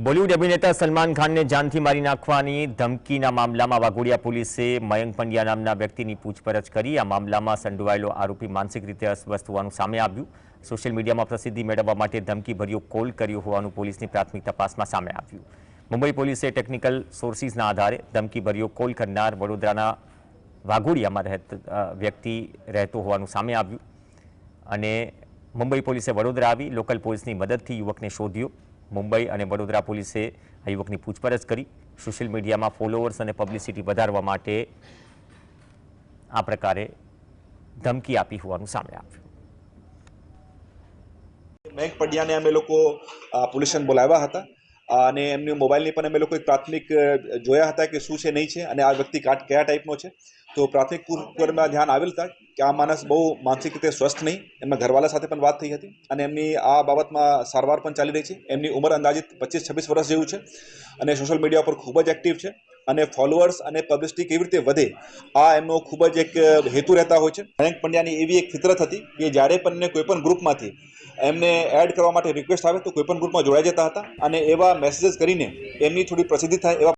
બોલિવૂડ અભિનેતા સલમાન ખાનને જાનથી મારી નાખવાની ધમકીના મામલામાં વાઘોડિયા પોલીસે મયંક પંડ્યા નામના વ્યક્તિની પૂછપરછ કરી। આ મામલામાં સંડોવાયેલો આરોપી માનસિક રીતે અસ્વસ્થ હોવાનું સામે આવ્યું। સોશિયલ મીડિયામાં પ્રસિદ્ધિ મેળવવા માટે ધમકીભર્યો કોલ કર્યો હોવાનું પોલીસની પ્રાથમિક તપાસમાં સામે આવ્યું। મુંબઈ પોલીસે ટેકનિકલ સોર્સિસના આધારે ધમકીભર્યો કોલ કરનાર વડોદરાના વાઘોડિયામાં વ્યક્તિ રહેતો હોવાનું સામે આવ્યું અને મુંબઈ પોલીસે વડોદરા આવી લોકલ પોલીસની મદદથી યુવકને શોધ્યો। मुंबई और वडोदरा पुलिसे आ युवकनी पूछपरछ करी। सोशियल मीडिया में फॉलोवर्स और पब्लिसिटी वधारवा माटे आ प्रकारे धमकी आपी होवानुं सामे आव्युं। मयंक पंड्या ने अमे लोको पुलिस स्टेशन बोलाव्या हता અને એમની મોબાઈલની પણ અમે લોકો પ્રાથમિક જોયા હતા કે શું છે નહીં છે અને આ વ્યક્તિ કયા ટાઈપનો છે। તો પ્રાથમિક પૂછપરછમાં ધ્યાન આવેલ હતા કે આ માણસ બહુ માનસિક રીતે સ્વસ્થ નહીં। એમના ઘરવાળા સાથે પણ વાત થઈ હતી અને એમની આ બાબતમાં સારવાર પણ ચાલી રહી છે। એમની ઉંમર અંદાજિત 25-26 વર્ષ જેવું છે અને સોશિયલ મીડિયા પર ખૂબ જ એક્ટિવ છે અને ફોલોઅર્સ અને પબ્લિસિટી કેવી રીતે વધે આ એમનો ખૂબ જ એક હેતુ રહેતા હોય છે। મયંક પંડ્યાની એવી એક ફિતરત હતી કે જ્યારે પણ કોઈ પણ ગ્રુપમાંથી એમને એડ કરવા માટે રિક્વેસ્ટ આવે તો કોઈ પણ ગ્રુપમાં જોડાઈ જતા હતા અને એવા મેસેजेस કરીને એમની થોડી પ્રસિદ્ધિ થાય એવા